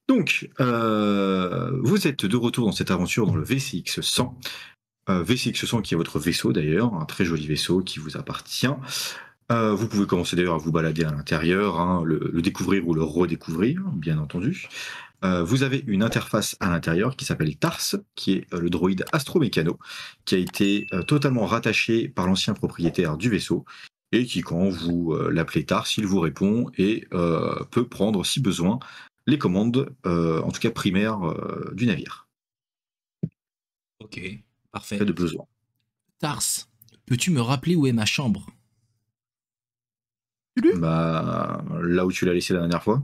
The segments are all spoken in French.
Donc, vous êtes de retour dans cette aventure dans le VCX 100. VCX 100 qui est votre vaisseau d'ailleurs, un très joli vaisseau qui vous appartient. Vous pouvez commencer d'ailleurs à vous balader à l'intérieur, hein, le découvrir ou le redécouvrir, bien entendu. Vous avez une interface à l'intérieur qui s'appelle TARS, qui est le droïde astromécano, qui a été totalement rattaché par l'ancien propriétaire du vaisseau, et qui, quand vous l'appelez TARS, il vous répond et peut prendre, si besoin, les commandes, en tout cas primaires, du navire. Ok, parfait. Pas de besoin. Tars, peux-tu me rappeler où est ma chambre? Bah, là où tu l'as laissé la dernière fois.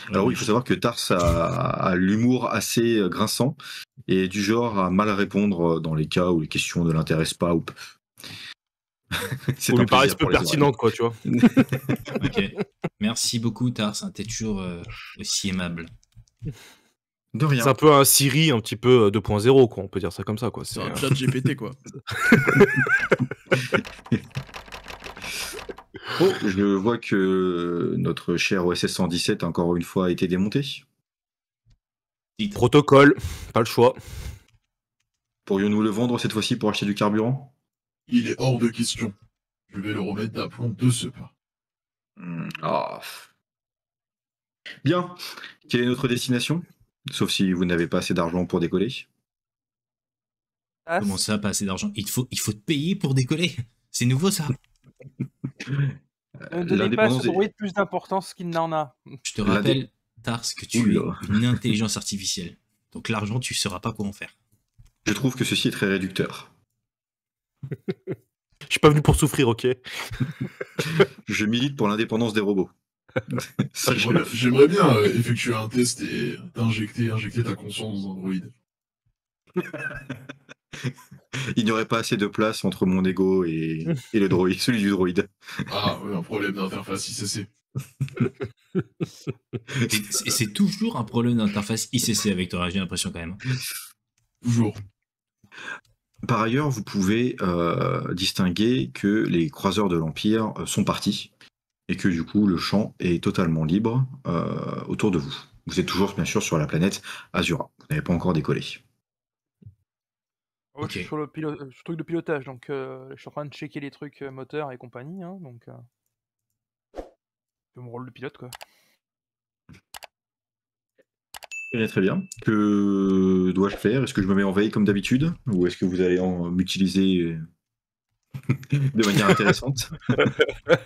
Alors oui, il faut savoir que Tars a l'humour assez grinçant et du genre à mal répondre dans les cas où les questions ne l'intéressent pas ou peu. Ou lui paraissent peu pertinentes, quoi, tu vois. Ok. Merci beaucoup, Tars. T'es toujours aussi aimable. De rien. C'est un peu un Siri un petit peu 2.0, quoi. On peut dire ça comme ça, quoi. C'est un chat GPT, quoi. Oh, je vois que notre cher OSS 117 a encore une fois été démonté. Protocole, pas le choix. Pourrions-nous le vendre cette fois-ci pour acheter du carburant? Il est hors de question. Je vais le remettre d'aplomb de ce pas. Ah. Bien. Quelle est notre destination? Sauf si vous n'avez pas assez d'argent pour décoller. Comment ça, pas assez d'argent? Il faut te payer pour décoller. C'est nouveau, ça. Ne donnez pas à ce droïde plus d'importance qu'il n'en a. Je te rappelle, Tars, que tu es une intelligence artificielle. Donc l'argent, tu ne sauras pas quoi en faire. Je trouve que ceci est très réducteur. Je suis pas venu pour souffrir, ok? Je milite pour l'indépendance des robots. J'aimerais bien effectuer un test et injecter ta conscience dans un droïde. Il n'y aurait pas assez de place entre mon ego et le droïde, celui du droïde. Ah, ouais, un problème d'interface ICC. Et c'est toujours un problème d'interface ICC avec toi, j'ai l'impression quand même. Toujours. Par ailleurs, vous pouvez distinguer que les croiseurs de l'Empire sont partis et que du coup le champ est totalement libre autour de vous. Vous êtes toujours bien sûr sur la planète Azura. Vous n'avez pas encore décollé. Je suis sur le truc de pilotage, donc je suis en train de checker les trucs moteurs et compagnie, hein, donc c'est mon rôle de pilote, quoi. Très bien. Que dois-je faire? Est-ce que je me mets en veille comme d'habitude? Ou est-ce que vous allez m'utiliser de manière intéressante?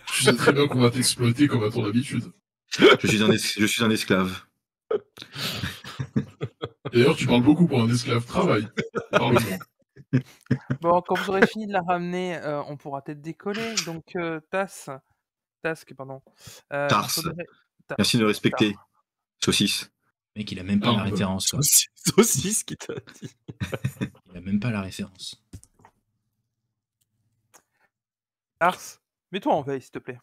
Tu sais très bien qu'on va t'exploiter comme à ton habitude. Je suis un esclave. D'ailleurs, tu parles beaucoup pour un esclave. Travail. Parle-moi. Bon, quand vous aurez fini de la ramener, on pourra peut-être décoller. Donc, Task, pardon. Tars. Merci de me respecter. Saucisse. Mec, il a même pas la référence, quoi. Saucisse qui t'a dit. Il a même pas la référence. Tars, mets-toi en veille, s'il te plaît.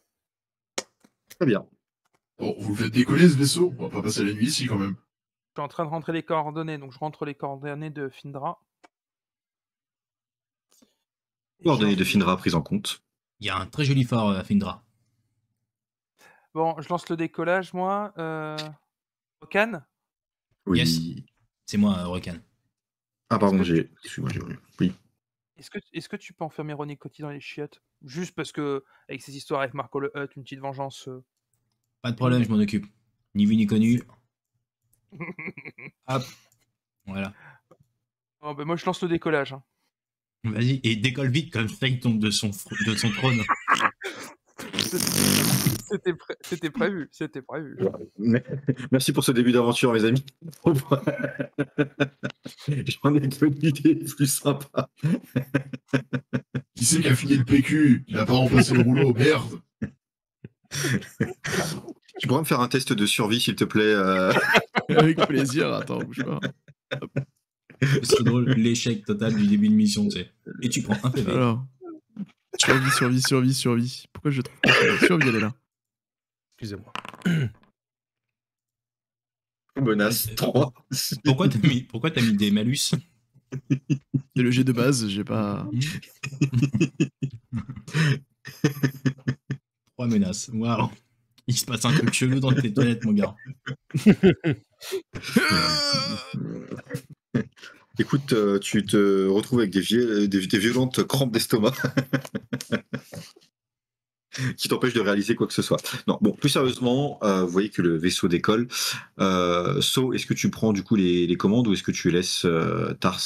Très bien. Bon, vous le faites décoller, ce vaisseau? On va pas passer la nuit ici, quand même. Je suis en train de rentrer les coordonnées, donc je rentre les coordonnées de Findra. Coordonnées de Findra prises en compte. Il y a un très joli phare à Findra. Bon, je lance le décollage, moi. Rokan? Oui. Yes. C'est moi, Rokan. Ah, pardon, excuse-moi, j'ai vu. Oui. Est-ce que tu peux enfermer Ronnie Coty dans les chiottes? Juste parce que, avec ces histoires avec Marco le Hutt, une petite vengeance. Pas de problème, je m'en occupe. Ni vu ni connu. Hop. Voilà. Oh, ben moi, je lance le décollage. Hein. Vas-y, et décolle vite comme ça il tombe de son trône. C'était prévu. Merci pour ce début d'aventure, mes amis. J'en ai connu des plus sympas. Qui c'est qui a fini le PQ? Il a pas remplacé le rouleau, merde. Tu pourrais me faire un test de survie, s'il te plaît? Avec plaisir, attends, bouge pas. C'est drôle, l'échec total du début de mission, tu sais. Et tu prends un PV. Alors, survie. Pourquoi je trouve pas survie, elle est là. Excusez-moi. Menace 3. Pourquoi t'as mis des malus? C'est le jet de base, j'ai pas... 3 menaces, waouh. Il se passe un truc chelou dans tes toilettes, mon gars. Écoute, tu te retrouves avec des violentes crampes d'estomac qui t'empêchent de réaliser quoi que ce soit. Non, bon, plus sérieusement, vous voyez que le vaisseau décolle. So, est-ce que tu prends du coup les commandes ou est-ce que tu laisses Tars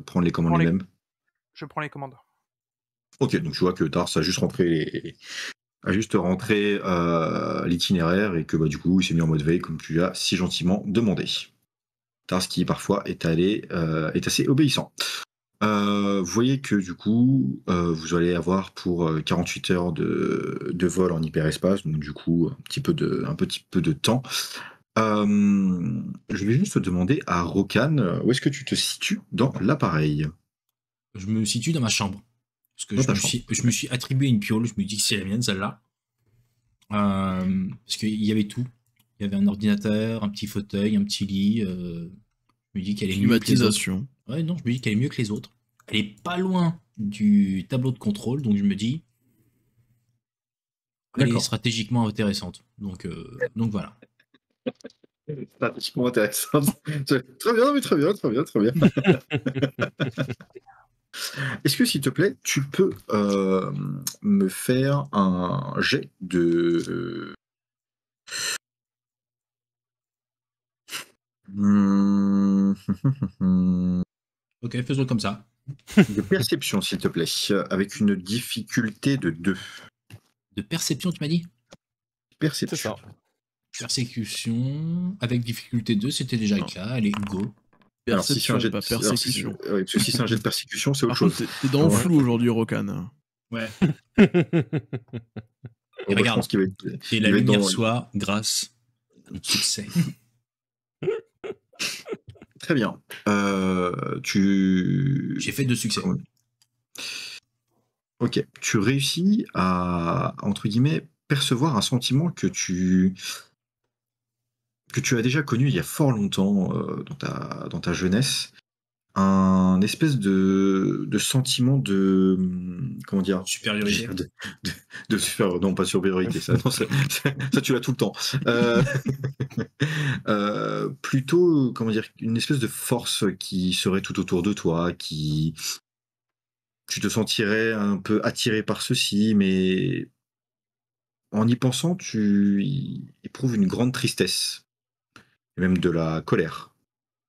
prendre les commandes lui-même? Je prends les commandes. Ok, donc tu vois que Tars a juste rentré l'itinéraire et que bah, du coup il s'est mis en mode veille comme tu as si gentiment demandé. Tars qui parfois est assez obéissant. Vous voyez que du coup vous allez avoir pour 48 heures de vol en hyperespace, donc du coup un petit peu de temps. Je vais juste te demander à Rokan, où est-ce que tu te situes dans l'appareil? Je me situe dans ma chambre. Parce que je me suis attribué une piole, je me dis que c'est la mienne, celle-là. Parce qu'il y avait tout. Il y avait un ordinateur, un petit fauteuil, un petit lit. Je me dis qu'elle est mieux que les autres. Climatisation. Ouais, non, je me dis qu'elle est mieux que les autres. Elle est pas loin du tableau de contrôle, donc je me dis elle est D'accord. stratégiquement intéressante. Donc voilà. Stratégiquement intéressant. Très bien, mais très bien. Est-ce que, s'il te plaît, tu peux me faire un jet de... Ok, faisons comme ça. de perception, s'il te plaît, avec une difficulté de 2. De perception, tu m'as dit? Perception. C'est ça. Persécution avec difficulté 2, c'était déjà le cas. Allez, go. Alors, si c'est un Perception, jet de pas persécution. ouais, parce que si c'est un jet de persécution, c'est autre Par chose. contre, t'es dans le Ouais. flou aujourd'hui, Rokan. Ouais. Bon, Et bah, je regarde, pense qu'il va être, et il la va être lumière dans- soit grâce à notre succès. Très bien. J'ai fait 2 succès. Ok. Tu réussis à, entre guillemets, percevoir un sentiment que tu as déjà connu il y a fort longtemps dans ta jeunesse. Un espèce de sentiment de... comment dire? Supériorité. Non, pas supériorité, ça, non, ça tu l'as tout le temps. Plutôt, comment dire, une espèce de force qui serait tout autour de toi, tu te sentirais un peu attiré par ceci, mais en y pensant, tu éprouves une grande tristesse, et même de la colère.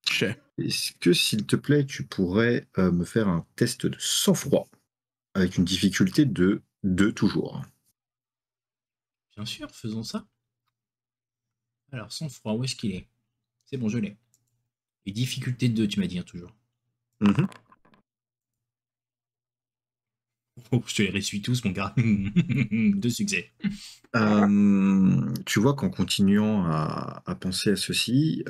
Chais. Est-ce que, s'il te plaît, tu pourrais me faire un test de sang-froid avec une difficulté de 2 toujours? Bien sûr, faisons ça. Alors, sans froid, où est-ce qu'il est? C'est bon, je l'ai. Et difficulté 2, tu m'as dit, hein, toujours. Mhm. Oh, je te les réussis tous, mon gars. 2 succès. Tu vois qu'en continuant à penser à ceci,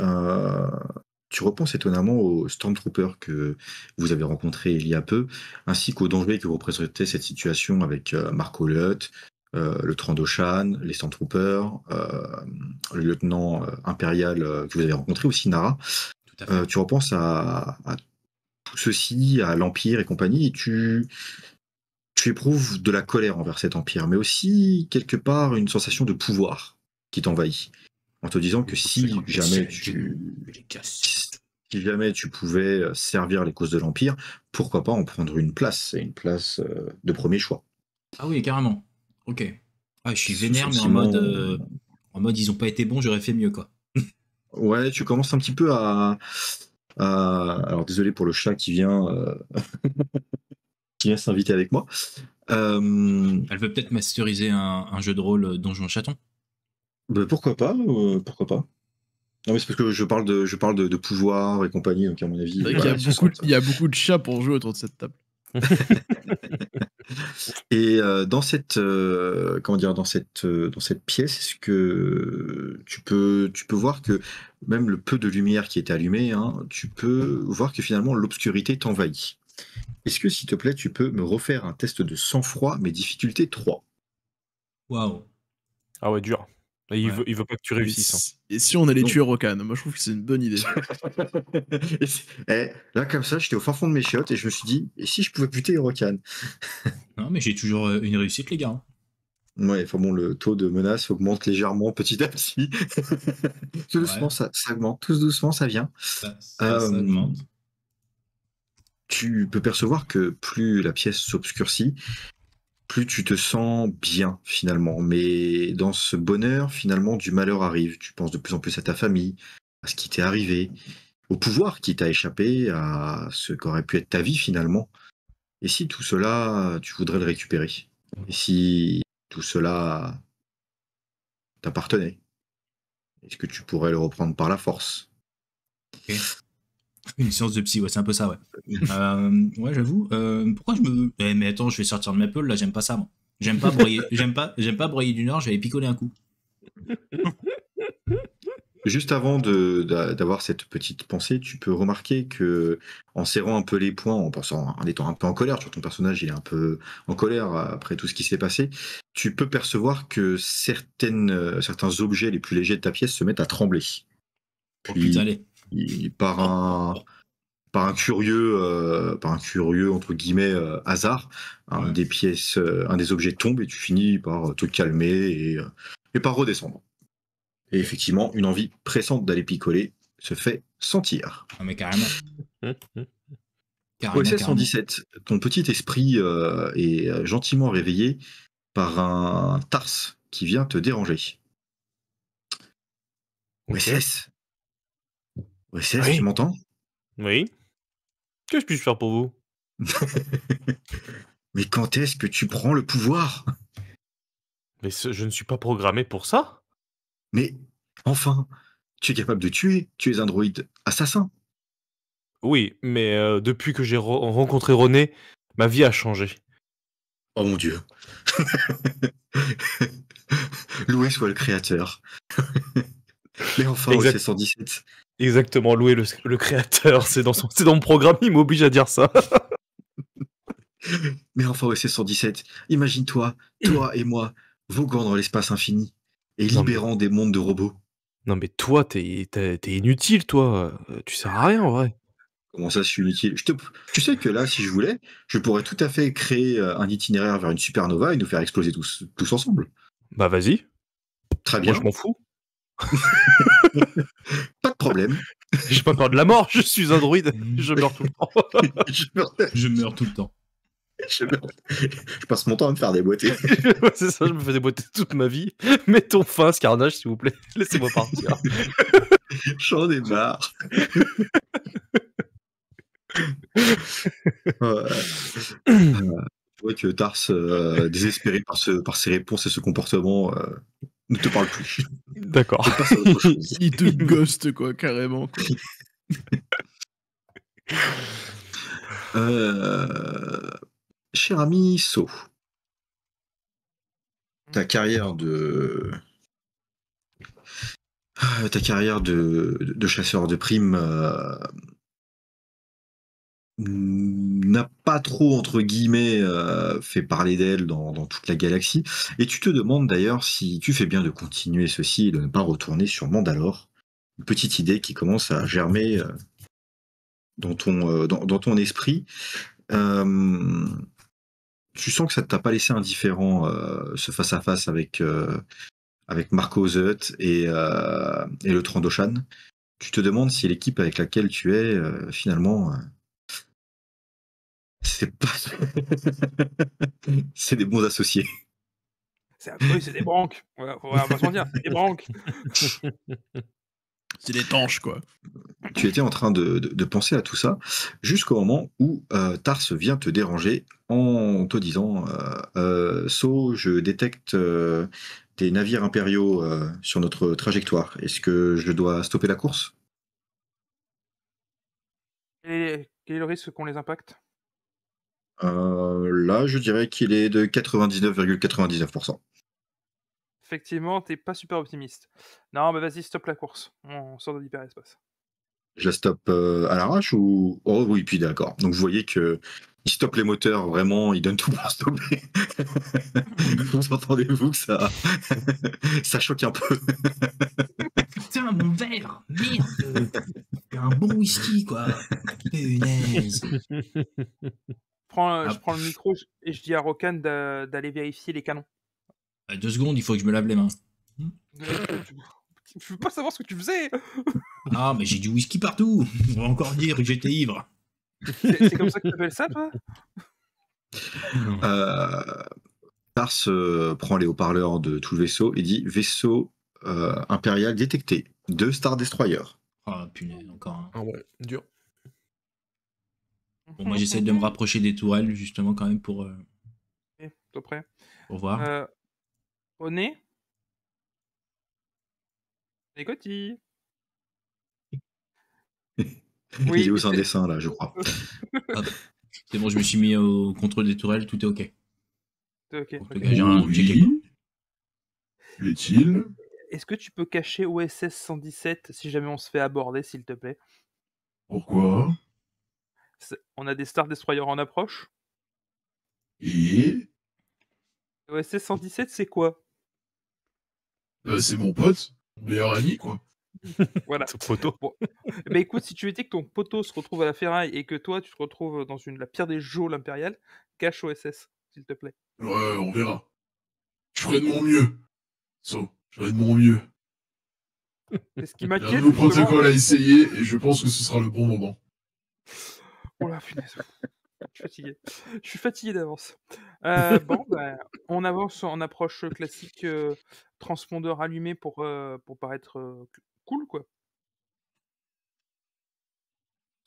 tu repenses étonnamment aux Stormtroopers que vous avez rencontrés il y a peu, ainsi qu'aux dangers que représentait cette situation avec Marco Lutt, le Trandoshan, les Stormtroopers, le lieutenant impérial que vous avez rencontré aussi, Nara. Tout à fait. Tu repenses à tout ceci, à l'Empire et compagnie, et tu éprouves de la colère envers cet empire, mais aussi quelque part une sensation de pouvoir qui t'envahit, en te disant que si jamais tu pouvais servir les causes de l'empire, pourquoi pas en prendre une place, et une place de premier choix. Ah oui, carrément. Ok. Ah, je suis Ce vénère, mais sentiment- en mode ils ont pas été bons, j'aurais fait mieux, quoi. Ouais, tu commences un petit peu à... Alors désolé pour le chat qui vient s'inviter avec moi. Elle veut peut-être masteriser un jeu de rôle Donjon Chaton. Bah, pourquoi pas, pourquoi pas. Non mais c'est parce que je parle de pouvoir et compagnie, donc à mon avis. C'est vrai voilà, qu'il y a beaucoup de chats pour jouer autour de cette table. Et dans cette pièce, est-ce que tu peux voir que même le peu de lumière qui est allumée, hein, tu peux voir que finalement l'obscurité t'envahit. Est-ce que, s'il te plaît, tu peux me refaire un test de sang-froid, mais difficulté 3? Waouh. Ah ouais, dur. Et il Ouais. veut pas que tu réussisses. Hein. Et si on allait Non. tuer Rokan? Moi, je trouve que c'est une bonne idée. Là, comme ça, j'étais au fin fond de mes chiottes et je me suis dit, et si je pouvais buter Rokan? Non, mais j'ai toujours une réussite, les gars. Ouais, enfin bon, le taux de menace augmente légèrement petit à petit. Tout doucement, Ouais, ça augmente. Tout doucement, ça vient. ça Euh, augmente. Tu peux percevoir que plus la pièce s'obscurcit, plus tu te sens bien finalement. Mais dans ce bonheur, finalement, du malheur arrive. Tu penses de plus en plus à ta famille, à ce qui t'est arrivé, au pouvoir qui t'a échappé, à ce qu'aurait pu être ta vie finalement. Et si tout cela, tu voudrais le récupérer? Et si tout cela t'appartenait? Est-ce que tu pourrais le reprendre par la force? Ok. Une séance de psy, ouais, c'est un peu ça, ouais. Ouais, j'avoue. Pourquoi je me. Mais attends, je vais sortir de ma peule, là, j'aime pas ça, moi. J'aime pas broyer, j'aime pas broyer du Nord, j'avais picolé un coup. Juste avant d'avoir cette petite pensée, tu peux remarquer que, en serrant un peu les poings, en étant un peu en colère, tu vois, ton personnage il est un peu en colère après tout ce qui s'est passé, tu peux percevoir que certains objets les plus légers de ta pièce se mettent à trembler. Oh putain, Puis, allez. par un curieux entre guillemets hasard, Ouais. un des objets tombe et tu finis par te calmer et par redescendre. Et effectivement, une envie pressante d'aller picoler se fait sentir. Non, mais carrément. OSS Carrément. 117, ton petit esprit est gentiment réveillé par un Tars qui vient te déranger. OSS, OSS, tu Oui. m'entends? Oui. Que je puis faire pour vous? Mais quand est-ce que tu prends le pouvoir? Mais je ne suis pas programmé pour ça. Mais enfin, tu es capable de tuer, tu es un droïde assassin. Oui, mais depuis que j'ai rencontré René, ma vie a changé. Oh mon Dieu. Loué soit le créateur. Mais enfin, Exact. OSS 117. Exactement, louer le créateur, c'est dans mon programme, il m'oblige à dire ça. Mais enfin, OSS 117, imagine-toi, toi et moi, voguant dans l'espace infini et Non mais, libérant des mondes de robots. non mais toi, t'es inutile, toi. Tu sers à rien en vrai. Comment ça, je suis inutile? Tu sais que là, si je voulais, je pourrais tout à fait créer un itinéraire vers une supernova et nous faire exploser tous ensemble. Bah vas-y, Très moi bien, je m'en fous. pas de problème. J'ai pas peur de la mort, je suis un druide, je meurs tout le temps. je, meurs- Je meurs tout le temps. je passe mon temps à me faire déboîter. Ouais, c'est ça, je me fais déboîter toute ma vie. Mettons fin à ce carnage, s'il vous plaît. Laissez-moi partir. J'en ai marre. Je vois que Tars, désespéré par ses réponses et ce comportement, ne te parle plus. D'accord. Et passe à autre chose. Il te ghost, quoi, carrément. Quoi. Cher ami So, ta carrière de chasseur de primes n'a pas trop, entre guillemets, fait parler d'elle dans toute la galaxie. Et tu te demandes d'ailleurs si tu fais bien de continuer ceci et de ne pas retourner sur Mandalore. Une petite idée qui commence à germer dans ton esprit. Tu sens que ça ne t'a pas laissé indifférent, ce face-à-face avec Marco Zut et le Trandoshan. Tu te demandes si l'équipe avec laquelle tu es, finalement, c'est pas... c'est des bons associés. Oui, c'est des branques. On va pas se mentir, c'est des branques. C'est des tanches, quoi. Tu étais en train de penser à tout ça jusqu'au moment où Tars vient te déranger en te disant So, je détecte des navires impériaux sur notre trajectoire. Est-ce que je dois stopper la course? Quel est le risque qu'on les impacte? Là, je dirais qu'il est de 99,99%. Effectivement, t'es pas super optimiste. Non, mais vas-y, stop la course. On sort de l'hyperespace. Je la stoppe à l'arrache ou... Oh oui, puis d'accord. Donc vous voyez que il stoppe les moteurs, vraiment, il donne tout pour stopper. Vous entendez-vous que ça... ça choque un peu. Putain, mon verre! Merde! C'est un bon whisky, quoi! Punaise! Je prends le micro et je dis à Rokan d'aller vérifier les canons. À 2 secondes, il faut que je me lave les mains. Je veux pas savoir ce que tu faisais. Ah, mais j'ai du whisky partout. On va encore dire que j'étais ivre. C'est comme ça que tu appelles ça, toi? Tars prend les haut-parleurs de tout le vaisseau et dit vaisseau impérial détecté. 2 Star Destroyer. Ah, punaise, encore un. Ah ouais, dur. Bon, moi, j'essaie de me rapprocher des tourelles, justement, quand même, pour Ok, t'es prêt? voir. Au nez. Les cotilles. Il est où son dessin là, je crois. Hop. C'est bon, je me suis mis au contrôle des tourelles, tout est ok. Ok. En tout cas, j'ai un checké. Est-il? Est-ce que tu peux cacher OSS 117 si jamais on se fait aborder, s'il te plaît? Pourquoi? On a des Star Destroyers en approche. Et OSS 117, c'est quoi? c'est mon pote, mon meilleur ami, quoi. Voilà. Cette photo. Bon. Bah écoute, si tu évites que ton poteau se retrouve à la ferraille et que toi, tu te retrouves dans la pire des geôles impériales, cache OSS, s'il te plaît. Ouais, on verra. Je ferai de mon mieux. So, je ferai de mon mieux. C'est ce qui Il y a un m'inquiète. nouveau justement. protocole à essayer et je pense que ce sera le bon moment. Oh la punaise. Je suis fatigué. Je suis fatigué d'avance. Bon, bah, on avance en approche classique, transpondeur allumé pour paraître cool, quoi.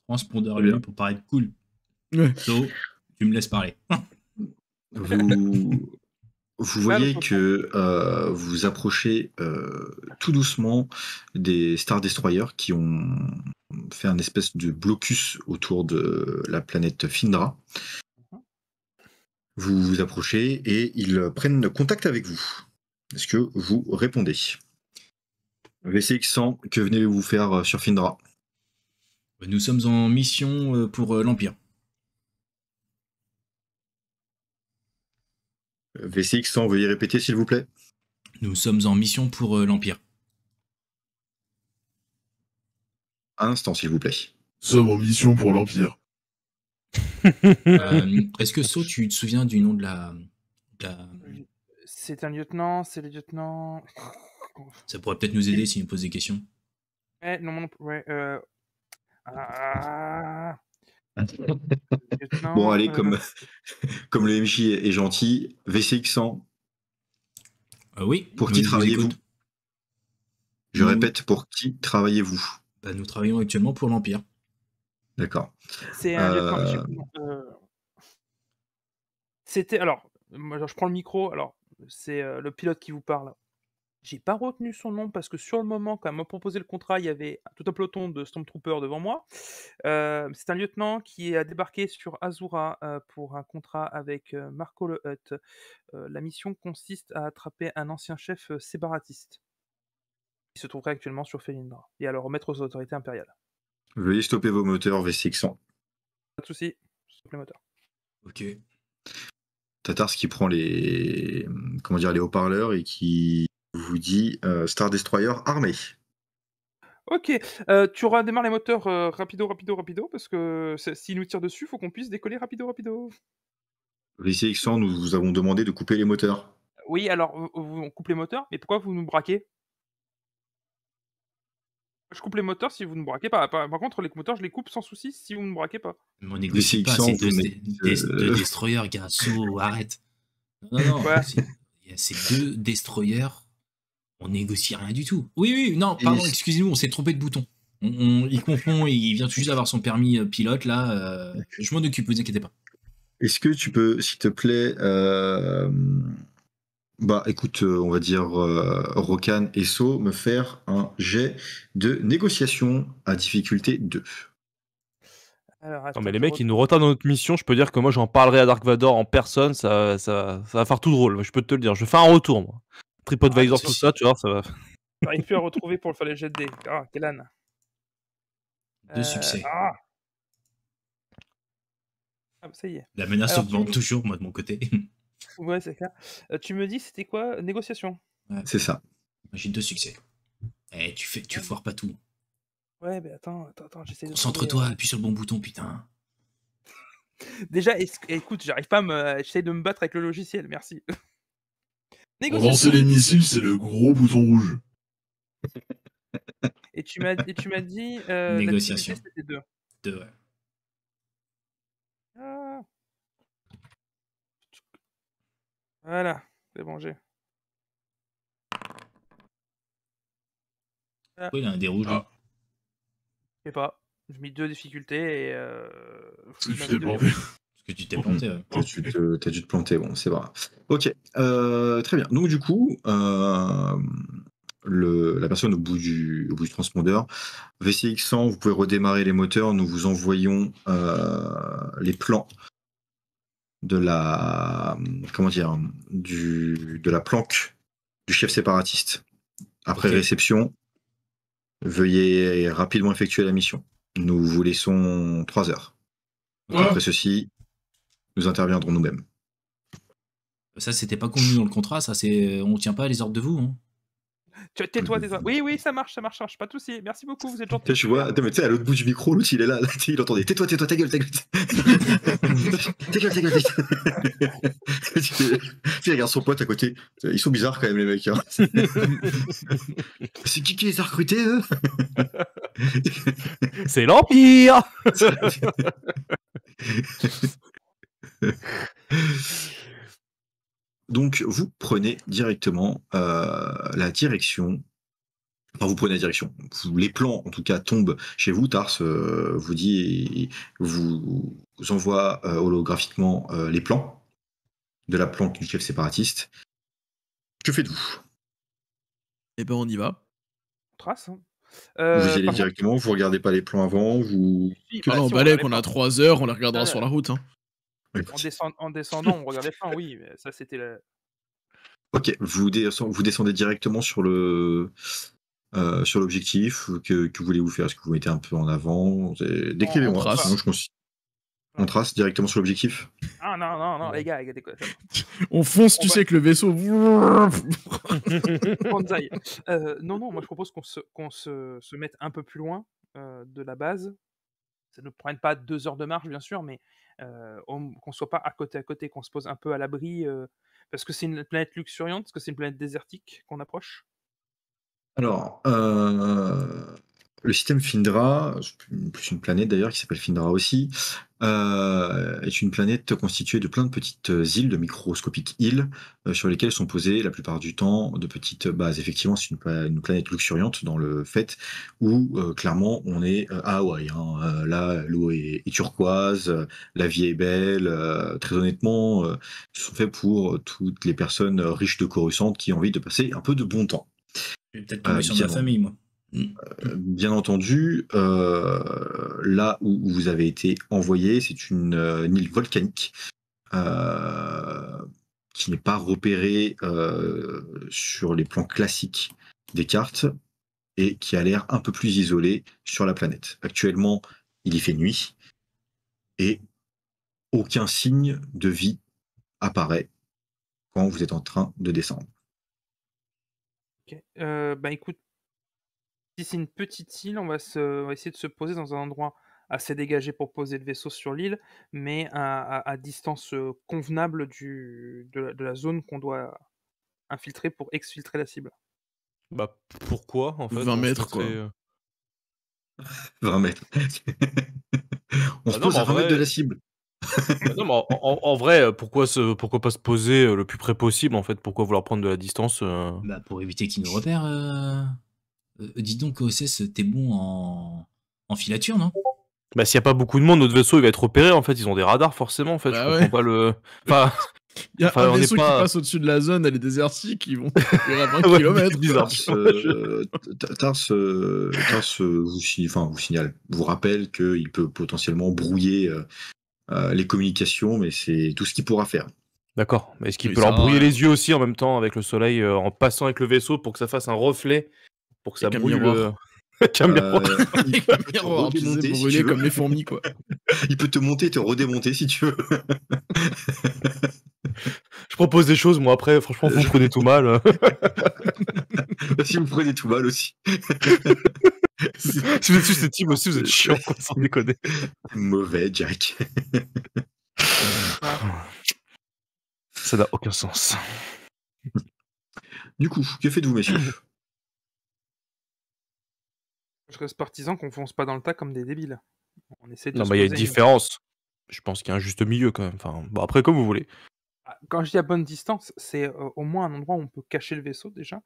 Transpondeur Très bien. allumé pour paraître cool. Ouais. So, tu me laisses parler. Vous voyez que vous approchez tout doucement des Star Destroyers qui ont fait un espèce de blocus autour de la planète Findra. Vous vous approchez et ils prennent contact avec vous. Est-ce que vous répondez? VCX 100, que venez-vous faire sur Findra? Nous sommes en mission pour l'Empire. VCX 100, veuillez répéter s'il vous plaît. Nous sommes en mission pour l'Empire. Un instant s'il vous plaît. Nous sommes en mission pour l'Empire. Est-ce que So, tu te souviens du nom de la... C'est un lieutenant, c'est le lieutenant. Ça pourrait peut-être nous aider s'il nous pose des questions. Non, ouais. Lieutenant, Bon allez, comme le MJ est gentil, VCX 100, Oui. pour oui, qui je vous travaillez-vous? écoute. Je répète, pour qui travaillez-vous? Nous travaillons actuellement pour l'Empire. D'accord. c'est un lieutenant. C'était. Alors, moi, je prends le micro. Alors, c'est le pilote qui vous parle. J'ai pas retenu son nom parce que sur le moment, quand elle m'a proposé le contrat, il y avait tout un peloton de Stormtroopers devant moi. C'est un lieutenant qui a débarqué sur Azura pour un contrat avec Marco le Hutt. La mission consiste à attraper un ancien chef séparatiste qui se trouverait actuellement sur Felindra et à le remettre aux autorités impériales. Veuillez stopper vos moteurs, VCX 100. Pas de soucis, stop les moteurs. Ok. Tatars qui prend les haut-parleurs et qui vous dit Star Destroyer armé. Ok, tu redémarres les moteurs rapido, parce que s'ils nous tirent dessus, faut qu'on puisse décoller rapido. VCX 100, nous vous avons demandé de couper les moteurs. Oui, alors, on coupe les moteurs, mais pourquoi vous nous braquez? Je coupe les moteurs si vous ne braquez pas. Par contre, les moteurs, je les coupe sans souci si vous ne braquez pas. Mais on négocie pas, c'est deux destroyers, gars. So, arrête. Non, Ouais. c'est 2 destroyers. On négocie rien du tout. Oui, non, pardon, excusez-nous, on s'est trompé de bouton. Il confond, il vient tout juste d'avoir son permis pilote, là. Je m'en occupe, vous inquiétez pas. Est-ce que tu peux, s'il te plaît, écoute, on va dire Rokan et So, me faire un jet de négociation à difficulté 2. Alors, Non mais les mecs, ils nous retardent dans notre mission, je peux dire que moi j'en parlerai à Dark Vador en personne, ça va faire tout drôle, je peux te le dire. Je fais un retour, moi. TripAdvisor, tout ça, tu vois, ça va. J'arrive plus à retrouver pour le faire les jets de dés. Ah, quel âne. 2 succès. Ah, ça y est. La menace Alors, augmente toujours, moi, de mon côté. Ouais, c'est clair. Tu me dis, c'était quoi? Négociation? Ouais. C'est ça. J'ai 2 succès. Tu foires pas tout. Ouais, mais attends, j'essaie de... Concentre-toi, appuie sur le bon bouton, putain. Déjà, écoute, j'arrive pas à j'essaie de me battre avec le logiciel, merci. Pour Négociation. lancer les missiles, c'est le gros bouton rouge. Et tu m'as dit la Négociation. difficulté, c'était 2. 2, ouais. Ah. Voilà, c'est bon, j'ai. Pourquoi il a un dé rouge, lui Ah. Je sais pas. J'ai mis 2 difficultés et. Parce que il tu m'a t'es mis deux planté. rouges. Parce que tu t'es planté, ouais. T'as dû te planter, bon, c'est vrai. Ok, très bien. Donc du coup, la personne au bout du transpondeur, VCX 100, vous pouvez redémarrer les moteurs. Nous vous envoyons les plans de la de la planque du chef séparatiste. Après Ok. réception, veuillez rapidement effectuer la mission. Nous vous laissons 3 heures. Ok. Ouais. Après ceci, nous interviendrons nous-mêmes. Ça, c'était pas convenu dans le contrat, ça, c'est. On tient pas les ordres de vous, hein. Tais-toi, tais-toi. Oui, ça marche, pas de souci. Merci beaucoup, vous êtes gentil. Tu vois, attends, mais tu sais, à l'autre bout du micro, l'autre il est là, il entendait tais-toi, ta gueule, ta gueule. Ta gueule. Tu regardes son pote à côté. Ils sont bizarres quand même, les mecs. Hein. C'est qui les a recrutés, eux? C'est l'Empire. Donc, vous prenez directement la direction. Enfin, vous prenez la direction. Les plans, en tout cas, tombent chez vous. Tars vous envoie holographiquement les plans de la planque du chef séparatiste. Que faites-vous? Eh ben, on y va. Trace. Hein. Vous y allez par contre, directement, vous regardez pas les plans avant, vous. si, Ah non, si, on balèque, regardait on a pas. 3 heures, on les regardera Ah, sur la route. Hein. En descendant, on regardait pas, oui, mais ça c'était la. Ok, vous descendez directement sur l'objectif. Que voulez-vous faire? Est-ce que vous mettez un peu en avant? Décrivez-moi. On trace. Sinon, on trace directement sur l'objectif. Ah non, les gars, regardez quoi. On fonce, tu va- sais que le vaisseau. Bonsaï. Non, moi je propose qu'on se mette un peu plus loin de la base. Ça ne prenne pas 2 heures de marche, bien sûr, mais qu'on soit pas à côté, qu'on se pose un peu à l'abri. Parce que c'est une planète luxuriante, parce que c'est une planète désertique qu'on approche. Alors, le système Findra, plus une planète d'ailleurs qui s'appelle Findra aussi, est une planète constituée de plein de petites îles, de microscopiques îles, sur lesquelles sont posées la plupart du temps de petites bases. Effectivement, c'est une planète luxuriante dans le fait où clairement on est à Hawaï. Hein. Là, l'eau est turquoise, la vie est belle. Très honnêtement, ils sont faits pour toutes les personnes riches de Coruscant qui ont envie de passer un peu de bon temps. Je vais peut-être tomber sur ma famille, moi. Bien entendu, là où vous avez été envoyé, c'est une île volcanique qui n'est pas repérée sur les plans classiques des cartes et qui a l'air un peu plus isolée sur la planète. Actuellement, il y fait nuit et aucun signe de vie apparaît quand vous êtes en train de descendre. Ok. Bah écoute, si c'est une petite île, on va essayer de se poser dans un endroit assez dégagé pour poser le vaisseau sur l'île, mais à distance convenable de la zone qu'on doit infiltrer pour exfiltrer la cible. Bah pourquoi en fait 20 on mètres, serait- quoi. 20 mètres. On se non, pose mais à en 20 mètres de vrai- la cible. Non, mais en vrai, pourquoi pas se poser le plus près possible en fait? Pourquoi vouloir prendre de la distance Bah, pour éviter qu'ils nous repèrent. Dis donc, OSS, t'es bon en filature, non? Bah s'il y a pas beaucoup de monde, notre vaisseau il va être repéré en fait. Ils ont des radars forcément en fait. Bah Je ouais. comprends pas le. Enfin, Il y a Enfin, un on est vaisseau pas- qui passe au-dessus de la zone, elle est désertique, ils vont courir à 20 Ouais, km. c'est bizarre. Tars vous signale, vous rappelle qu'il peut potentiellement brouiller les communications, mais c'est tout ce qu'il pourra faire. D'accord. Mais est-ce qu'il Oui, peut ça leur va, brouiller ouais. les yeux aussi en même temps avec le soleil en passant avec le vaisseau pour que ça fasse un reflet, pour que ça Avec un brouille miroir. le. Avec un miroir. Il Avec un peut te miroir, tu sais, redémonter si brûlé tu veux. comme les fourmis, quoi. Il peut te monter et te redémonter si tu veux. Je propose des choses, moi après, franchement, vous prenez tout mal. Si vous prenez tout mal aussi. Si vous êtes susceptible aussi, vous êtes chiant, quoi, sans déconner. Mauvais, Jack. Ça n'a aucun sens. Du coup, que faites-vous, messieurs? Je reste partisan qu'on fonce pas dans le tas comme des débiles. On essaie de Non, se mais il y a une poser. différence. Je pense qu'il y a un juste milieu quand même. Enfin, bon, après, comme vous voulez. Quand je dis à bonne distance, c'est au moins un endroit où on peut cacher le vaisseau déjà,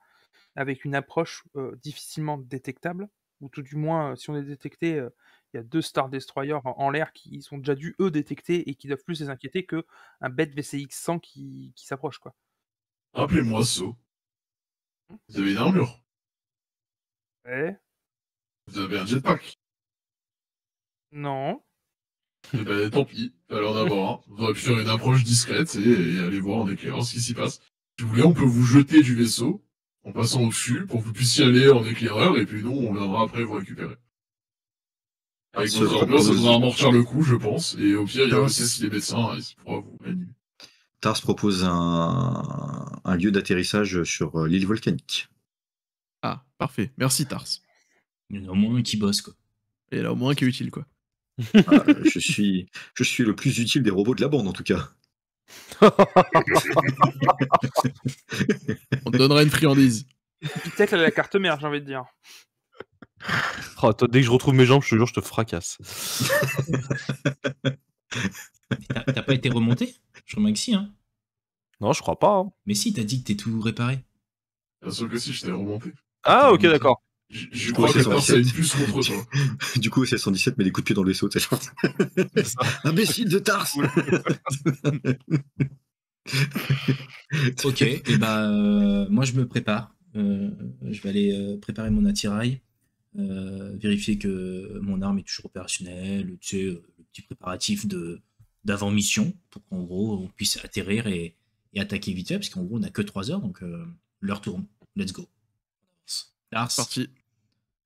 avec une approche difficilement détectable, ou tout du moins, si on est détecté, il y a 2 Star Destroyers en l'air qui sont déjà dû, eux, détecter et qui doivent plus les inquiéter qu'un bête VCX-100 qui s'approche, quoi. Rappelez-moi So. Vous avez une armure. Ouais. Vous avez un jetpack. Non. Eh ben, tant pis, fallait en avoir un. Vous aurez pu faire une approche discrète et aller voir en éclairant ce qui s'y passe. Si vous voulez, on peut vous jeter du vaisseau en passant au-dessus pour que vous puissiez aller en éclaireur et puis nous, on viendra après vous récupérer. Avec Se votre armure, ça propose- devrait amortir le coup, je pense. Et au pire, il y a Tars. aussi si les médecins, ils pourront vous réanimer. Tars propose un lieu d'atterrissage sur l'île volcanique. Ah, parfait. Merci, Tars. Il y en a au moins un qui bosse, quoi. Et là, au moins, qui est utile, quoi. Ah, je suis le plus utile des robots de la bande, en tout cas. On te donnera une friandise. Pitec, elle a la carte mère, j'ai envie de dire. Oh, toi, dès que je retrouve mes jambes, je te jure, je te fracasse. T'as pas été remonté? Je remarque que si, hein. Non, je crois pas. Hein. Mais si, t'as dit que t'es tout réparé. Bien sûr que si, je t'ai remonté. Ah, ok, d'accord. Je crois que Tars a une puce contre toi. Du coup, c'est 117, mais des coups de pied dans le vaisseau, tu sais. Imbécile de Tars. Ok, et bah, moi je me prépare. Je vais aller préparer mon attirail, vérifier que mon arme est toujours opérationnelle, tu sais, le petit préparatif d'avant-mission pour qu'en gros on puisse atterrir et attaquer vite fait, parce qu'en gros on n'a que 3 heures, donc l'heure tourne. Let's go. Lars, Parti.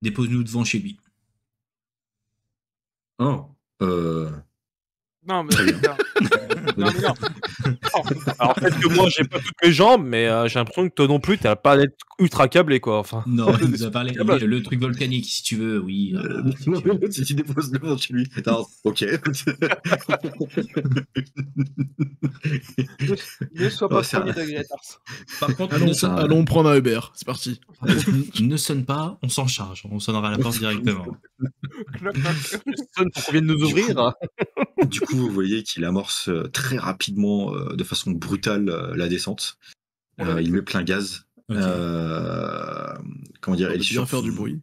dépose-nous devant chez lui. Oh, Non, mais. Très bien. Non, mais non. Alors, peut-être que moi, j'ai pas toutes mes jambes, mais j'ai l'impression que toi non plus, t'as pas d'être ultra câblé, quoi. Enfin, Non, il nous a parlé. Ah bah, Le truc volcanique, si tu veux, oui. si tu déposes le monde chez lui. Non, ok. Ne sois Oh, pas c'est un- premier degré, Tars. Par contre, Allons, ne sonne, allons prendre un Uber. C'est parti. par contre, ne sonne pas, on s'en charge. On sonnera à la porte directement. Knock, knock. personne pour qu'on vienne nous ouvrir. Du coup, vous voyez qu'il amorce très rapidement, de façon brutale, la descente. Il met plein gaz. Ok. Comment dire, On peut bien faire du bruit.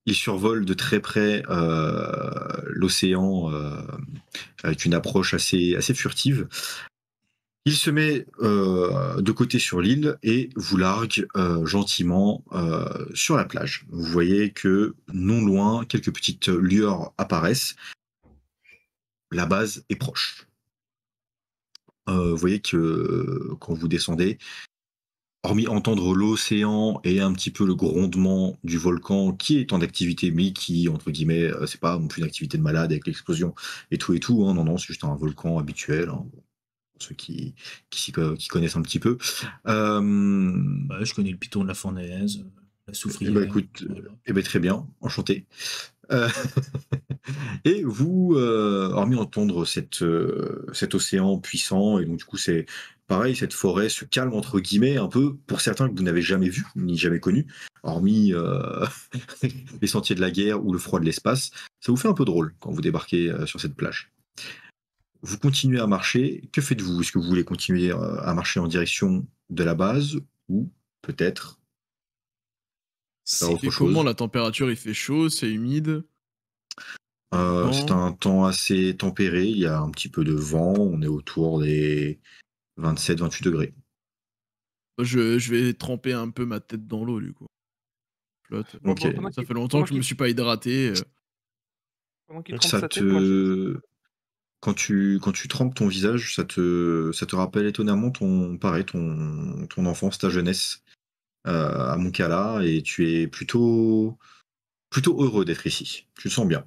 il survole de très près l'océan avec une approche assez furtive. Il se met de côté sur l'île et vous largue gentiment sur la plage. Vous voyez que non loin, quelques petites lueurs apparaissent. La base est proche. Vous voyez que quand vous descendez, hormis entendre l'océan et un petit peu le grondement du volcan qui est en activité, mais qui, entre guillemets, c'est pas non plus une activité de malade avec l'explosion et tout, hein. Non, c'est juste un volcan habituel, hein, pour ceux qui connaissent un petit peu. Ouais, je connais le piton de la fournaise, la soufrière. Eh ben, écoute, voilà. très bien, enchanté. Et vous, hormis entendre cet océan puissant, et donc du coup c'est pareil, cette forêt se calme entre guillemets un peu pour certains que vous n'avez jamais vu ni jamais connu, hormis les sentiers de la guerre ou le froid de l'espace, ça vous fait un peu drôle quand vous débarquez sur cette plage. Vous continuez à marcher, que faites-vous? Est-ce que vous voulez continuer à marcher en direction de la base ou peut-être faire C'est autre Et chose? comment la température? Il fait chaud, c'est humide. C'est un temps assez tempéré, il y a un petit peu de vent, on est autour des 27-28 degrés. Je vais tremper un peu ma tête dans l'eau, du coup. Flotte. Bon, Ok. pendant Ça qu'il- fait longtemps que je me suis pas hydraté. pendant qu'il trempe Ça sa tête, moi, je- quand tu trempes ton visage, ça te rappelle étonnamment ton enfance, ta jeunesse, à Moncala, et tu es plutôt heureux d'être ici. Tu te sens bien.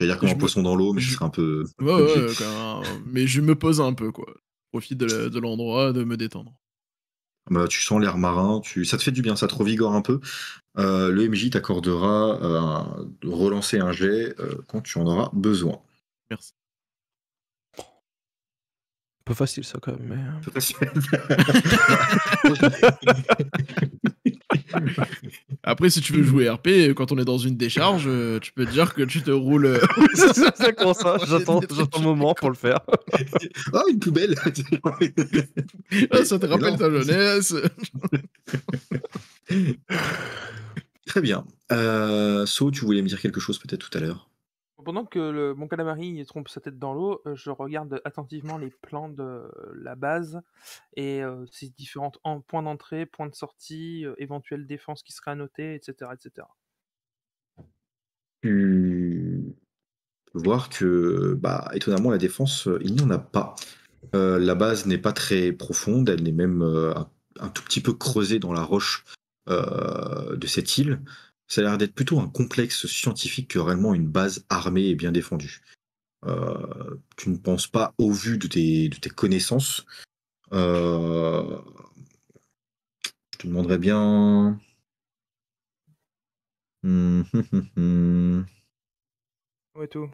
J'allais dire comme Je un me- poisson dans l'eau, mais ce je- serait un peu Ouais, obligé. ouais, quand même. Mais je me pose un peu, quoi. Je profite de l'endroit, de me détendre. Bah, tu sens l'air marin, ça te fait du bien, ça te revigore un peu. Le MJ t'accordera de relancer un jet quand tu en auras besoin. Merci. peu facile ça quand même. Mais... Tout à fait. Après, si tu veux jouer RP, quand on est dans une décharge, tu peux te dire que tu te roules. c'est exactement ça. J'attends un moment pour le faire. Ah, une poubelle. Ah, ça te Mais rappelle non. ta jeunesse. Très bien. So, tu voulais me dire quelque chose peut-être tout à l'heure. Pendant que mon calamari trompe sa tête dans l'eau, je regarde attentivement les plans de la base et ses différents points d'entrée, points de sortie, éventuelles défenses qui seraient à noter, etc., etc. Tu peux voir que, bah, étonnamment, la défense, il n'y en a pas. La base n'est pas très profonde, elle n'est même un tout petit peu creusée dans la roche de cette île. Ça a l'air d'être plutôt un complexe scientifique que réellement une base armée et bien défendue. Tu ne penses pas, au vu de tes connaissances, je te demanderais bien... Hum, hum, hum, hum. Ouais, tout.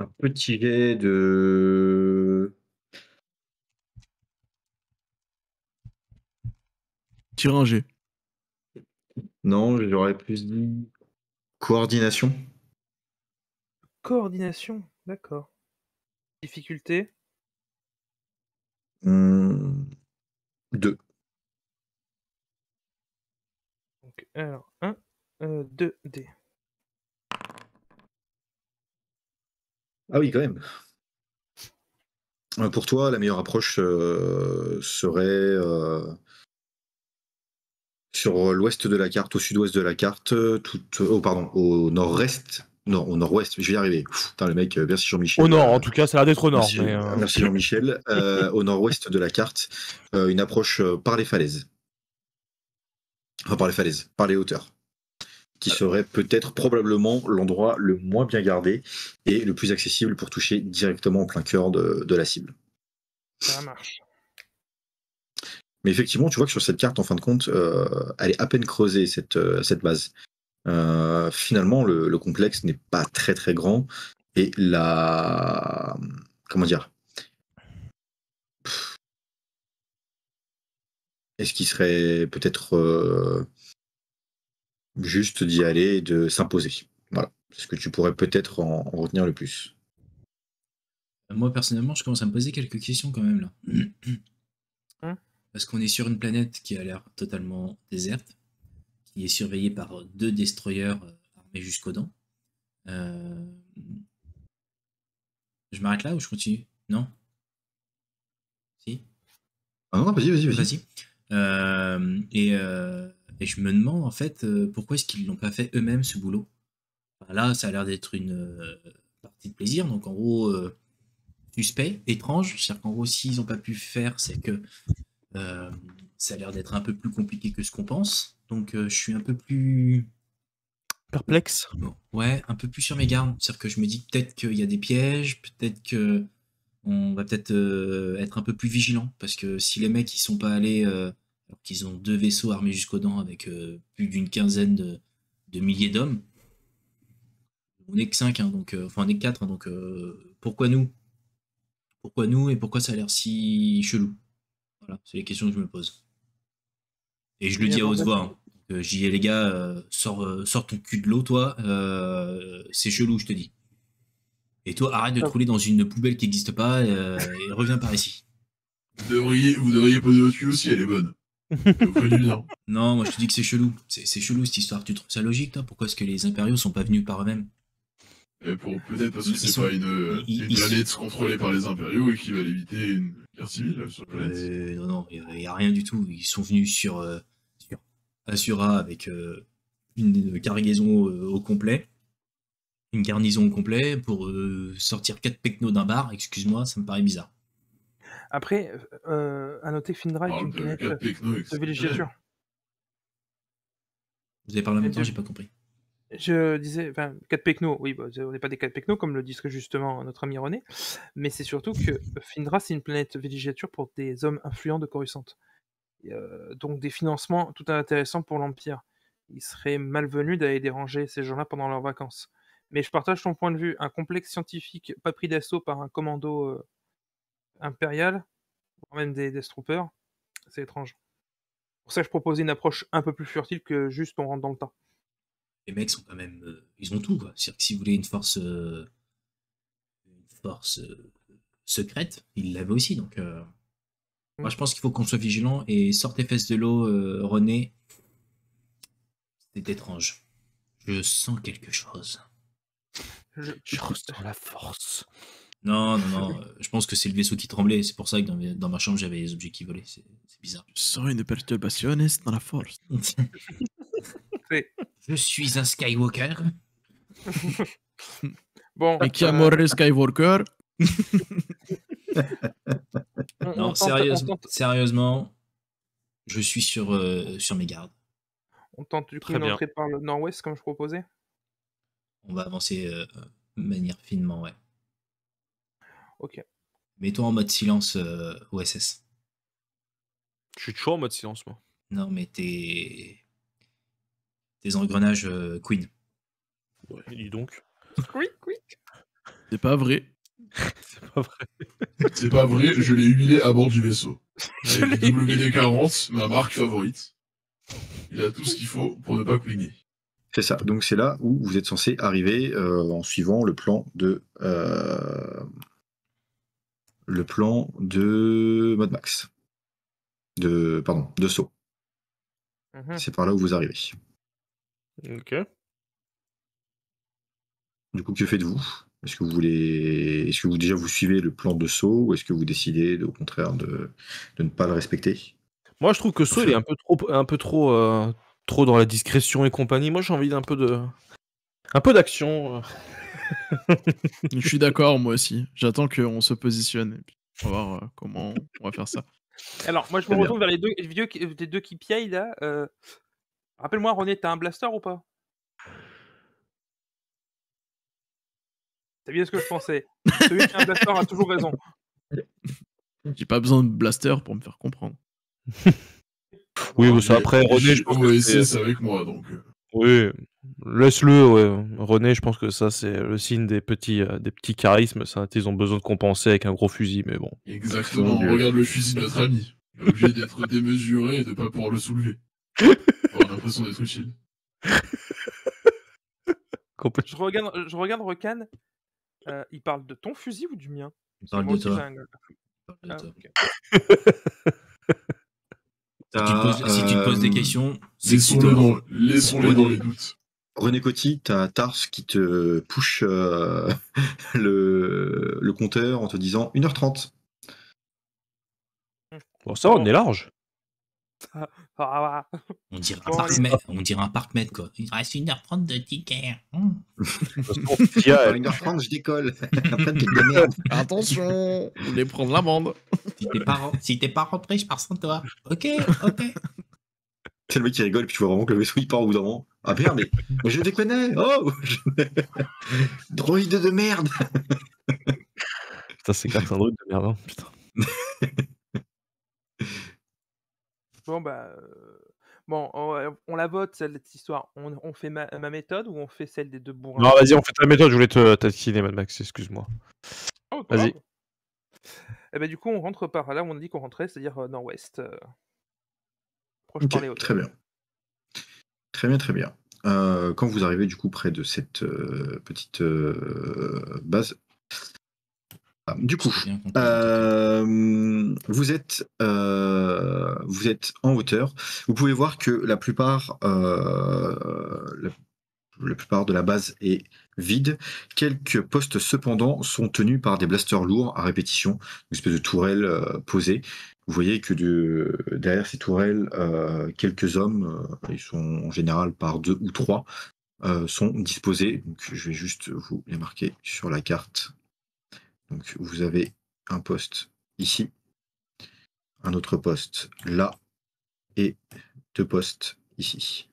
Un petit jet de... Tire un G. Non, j'aurais plus dit coordination. Coordination, d'accord. Difficulté, 2. donc alors 1, 2 D. Ah oui, quand même. Pour toi, la meilleure approche serait sur l'ouest de la carte, au sud-ouest de la carte, au nord-est. Non, au nord-ouest, je vais y arriver. Putain, le mec, merci Jean-Michel. Au nord, en tout cas, ça a l'air d'être au nord. Merci, Mais, merci Jean-Michel. Au nord-ouest de la carte, une approche par les falaises. Enfin, par les falaises, par les hauteurs. Qui serait peut-être probablement l'endroit le moins bien gardé et le plus accessible pour toucher directement en plein cœur de la cible. Ça marche. Mais effectivement, tu vois que sur cette carte, en fin de compte, elle est à peine creusée, cette base. Finalement, le complexe n'est pas très très grand et la... Comment dire? Est-ce qu'il serait peut-être juste d'y aller et de s'imposer? Voilà. C'est ce que tu pourrais peut-être en retenir le plus. Moi, personnellement, je commence à me poser quelques questions quand même là. Hein? Parce qu'on est sur une planète qui a l'air totalement déserte, qui est surveillée par 2 destroyers armés jusqu'aux dents. Je m'arrête là ou je continue? Non? Si? Ah non, vas-y. Vas-y. Et je me demande en fait pourquoi est-ce qu'ils l'ont pas fait eux-mêmes ce boulot. Enfin, là, ça a l'air d'être une partie de plaisir, donc en gros suspect, étrange. C'est-à-dire qu'en gros, s'ils n'ont pas pu faire, c'est que ça a l'air d'être un peu plus compliqué que ce qu'on pense. Donc je suis un peu plus perplexe. bon, ouais, un peu plus sur mes gardes. C'est-à-dire que je me dis peut-être qu'il y a des pièges, peut-être que on va peut-être être un peu plus vigilant parce que si les mecs ils sont pas allés alors qu'ils ont 2 vaisseaux armés jusqu'aux dents avec plus d'une quinzaine de milliers d'hommes, on est que 5 hein, donc enfin on est que 4 hein, donc pourquoi nous et pourquoi ça a l'air si chelou? Voilà, c'est les questions que je me pose et je le dis à haute voix hein. Je dis les gars sors ton cul de l'eau toi, c'est chelou je te dis. Et toi, arrête de te rouler dans une poubelle qui n'existe pas et reviens par ici. Vous devriez poser votre cul aussi, elle est bonne. Non, moi je te dis que c'est chelou. C'est chelou cette histoire. Tu trouves ça logique, toi? Pourquoi est-ce que les impériaux sont pas venus par eux-mêmes? Peut-être parce que c'est pas une planète contrôlée par les impériaux et qui va éviter une guerre civile sur la planète. Non, il n'y a rien du tout. Ils sont venus sur Asura avec une cargaison au complet. Une garnison au complet pour sortir 4 pecnos d'un bar. Excuse-moi, ça me paraît bizarre. Après, à noter que Findra est une planète de villégiature. Vous avez parlé en même temps, j'ai pas compris. Je disais, enfin, 4 pecnos, oui, bah, on n'est pas des 4 pecnos comme le dit très justement notre ami René, mais c'est surtout que Findra c'est une planète villégiature pour des hommes influents de Coruscant. Donc des financements tout intéressants pour l'Empire. Il serait malvenu d'aller déranger ces gens-là pendant leurs vacances. Mais je partage ton point de vue. Un complexe scientifique pas pris d'assaut par un commando impérial, voire même des Troopers, c'est étrange. Pour ça, je proposais une approche un peu plus furtive que juste on rentre dans le tas. Les mecs sont quand même. Ils ont tout, quoi. C'est-à-dire que si vous voulez une force secrète, ils l'avaient aussi. Donc, moi, je pense qu'il faut qu'on soit vigilant et sort tes fesses de l'eau, René. C'est étrange. Je sens quelque chose. Je ressens la force. Non, je pense que c'est le vaisseau qui tremblait. C'est pour ça que dans ma chambre, j'avais les objets qui volaient. C'est bizarre. Je sens une perturbation dans la force. Je suis un Skywalker. Bon, Et qui a moré Skywalker? Non, sérieusement, je suis sur mes gardes. On tente du coup Très une bien. entrée par le nord-ouest comme je proposais. On va avancer de manière finement, ouais. Ok. Mets-toi en mode silence, OSS. Je suis toujours en mode silence, moi. Non, mais tes engrenages Queen. Ouais, dis donc. Quick, quick. C'est pas vrai. C'est pas vrai. C'est pas vrai, je l'ai humilié à bord du vaisseau. Avec le WD-40, ma marque favorite. Il a tout ce qu'il faut pour ne pas couiner. C'est ça. Donc c'est là où vous êtes censé arriver en suivant le plan de Mad Max. De Saw. Mhm. C'est par là où vous arrivez. Ok. Du coup, que faites-vous? Est-ce que vous déjà vous suivez le plan de Saw ou est-ce que vous décidez au contraire de ne pas le respecter? Moi, je trouve que Saw, il est un peu trop dans la discrétion et compagnie. Moi, j'ai envie d'un peu d'action. Je suis d'accord, moi aussi. J'attends qu'on se positionne. Et puis on va voir comment on va faire ça. Alors, moi, je Très me bien. retourne vers les deux qui piaillent là. Rappelle-moi, René, t'as un blaster ou pas? C'est bien ce que je pensais. Celui qui a un blaster a toujours raison. J'ai pas besoin de blaster pour me faire comprendre. Oui, mais ça, après, René, J'ai je pense que c'est... OSS avec moi, donc. Oui, laisse-le, ouais. René, je pense que ça, c'est le signe des petits charismes. Ça, ils ont besoin de compenser avec un gros fusil, mais bon. Exactement, Mon Dieu. regarde le fusil de notre ami. Il est obligé d'être démesuré et de pas pouvoir le soulever. Pour avoir l'impression d'être utile. Complètement. Je regarde Recan. Il parle de ton fusil ou du mien? Il parle Moi de aussi, toi. j'ai un- Il parle de Ah, toi. ok. Si tu te poses des questions, c'est que c'est toi. Laissons-les dans les doutes. René Coty, t'as Tars qui te push le compteur en te disant 1h30. Bon, ça, on est large. Ah, On dirait Bon, allez. un parc-mètre, quoi. Il reste 1h30 de ticket. De toute façon, Tia, À 1h30, je décolle. Après, t'es de merde. Attention, vous voulez prendre l'amende. Si t'es pas rentré, je pars sans toi. Ok. C'est le mec qui rigole, puis tu vois vraiment que le vaisseau il part au bout d'un moment. Ah merde, mais je déconnais. Oh droïde de merde. Putain, c'est grave un truc de merde, hein, putain. Bon, bah. Bon, on la vote, cette histoire. On fait ma méthode ou on fait celle des deux bourrins? Non, vas-y, on fait ta méthode, je voulais te taquiner, Mad Max, excuse-moi. Oh, Vas-y. grave. Et bah, du coup, on rentre par là où on a dit qu'on rentrait, c'est-à-dire nord-ouest. Proche Ok, par les hauteurs. très bien. Très bien, très bien. Quand vous arrivez du coup près de cette petite base, du coup, Je suis bien content. vous êtes en hauteur. Vous pouvez voir que la plupart de la base est vide. Quelques postes cependant sont tenus par des blasters lourds à répétition, une espèce de tourelle posée. Vous voyez que derrière ces tourelles, quelques hommes, ils sont en général par 2 ou 3, sont disposés. Donc, je vais juste vous les marquer sur la carte. Donc vous avez un poste ici, un autre poste là, et 2 postes ici.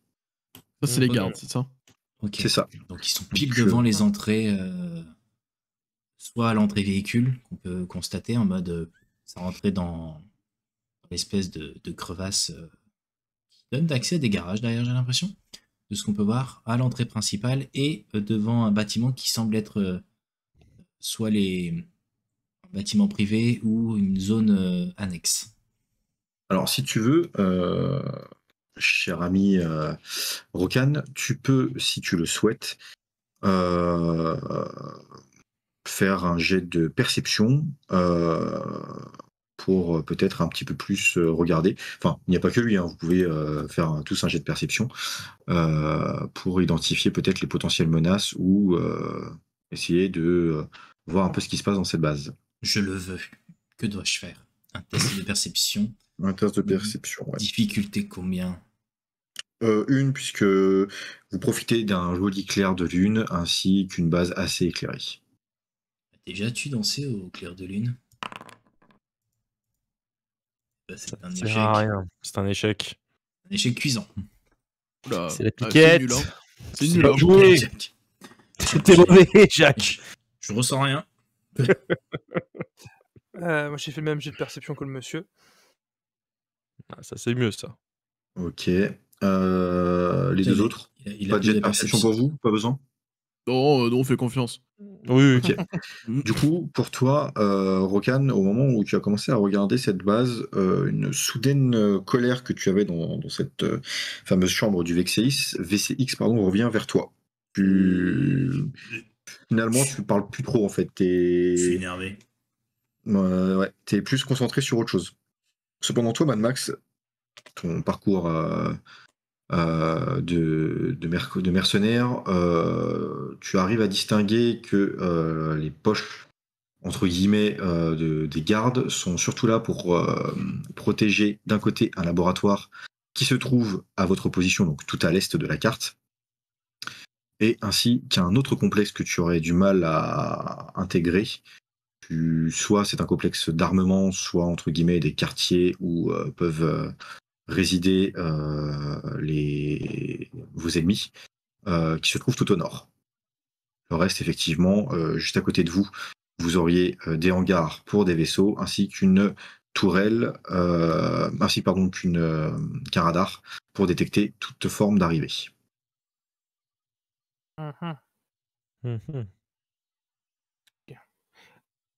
Ça, c'est les gardes, c'est ça? Ok. C'est ça. Donc ils sont pile Donc, devant les entrées, soit à l'entrée véhicule, qu'on peut constater en mode ça rentrait dans l'espèce de crevasse qui donne d'accès à des garages derrière, j'ai l'impression. de ce qu'on peut voir, à l'entrée principale et devant un bâtiment qui semble être soit les bâtiments privés ou une zone annexe. Alors, si tu veux, cher ami Rokan, tu peux, si tu le souhaites, faire un jet de perception pour peut-être un petit peu plus regarder. Enfin, il n'y a pas que lui, hein, vous pouvez faire tous un jet de perception pour identifier peut-être les potentielles menaces ou essayer de voir un peu ce qui se passe dans cette base. Je le veux. Que dois-je faire? Un test de perception. Un test de perception, ouais. Difficulté combien? Une, puisque vous profitez d'un joli clair de lune ainsi qu'une base assez éclairée. Déjà, tu dansé au clair de lune? C'est un Ça échec. sert à rien. C'est un échec. Un échec cuisant. Oula, C'est la ah, piquette. c'est nul, hein. C'est C'est nul, pas hein. joué. C'était mauvais, Jacques. Je ressens rien. Moi, j'ai fait le même jet de perception que le monsieur. Ah, ça, c'est mieux, ça. Ok. Les deux autres? Il Pas a de jet plus de perception pour vous? Pas besoin? Non, on fait confiance. Oui, oui. Ok. Du coup, pour toi, Rokan, au moment où tu as commencé à regarder cette base, une soudaine colère que tu avais dans cette fameuse chambre du VCX revient vers toi. Finalement, tu parles plus trop en fait. Je suis énervé. Ouais, t'es plus concentré sur autre chose. Cependant, toi, Mad Max, ton parcours de mercenaire, tu arrives à distinguer que les poches, entre guillemets, des gardes sont surtout là pour protéger d'un côté un laboratoire qui se trouve à votre position, donc tout à l'est de la carte, et ainsi qu'un autre complexe que tu aurais du mal à intégrer. Soit c'est un complexe d'armement, soit entre guillemets des quartiers où peuvent résider vos ennemis, qui se trouvent tout au nord. Le reste, effectivement, juste à côté de vous, vous auriez des hangars pour des vaisseaux, ainsi qu'une tourelle, qu'un radar pour détecter toute forme d'arrivée. Mhm. Mhm.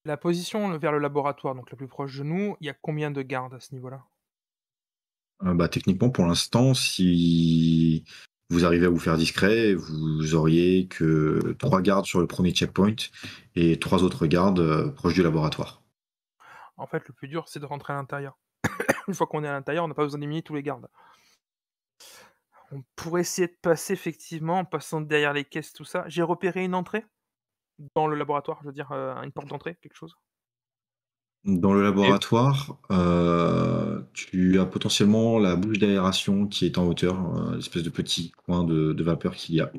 La position vers le laboratoire, donc la plus proche de nous, il y a combien de gardes à ce niveau-là? Techniquement, pour l'instant, si vous arrivez à vous faire discret, vous auriez que 3 gardes sur le premier checkpoint et 3 autres gardes proches du laboratoire. En fait, le plus dur, c'est de rentrer à l'intérieur. Une fois qu'on est à l'intérieur, on n'a pas besoin d'éliminer tous les gardes. On pourrait essayer de passer, effectivement, en passant derrière les caisses, tout ça. J'ai repéré une entrée dans le laboratoire, je veux dire, une porte d'entrée, quelque chose. Dans le laboratoire, tu as potentiellement la bouche d'aération qui est en hauteur, l'espèce de petit coin de vapeur qu'il y a.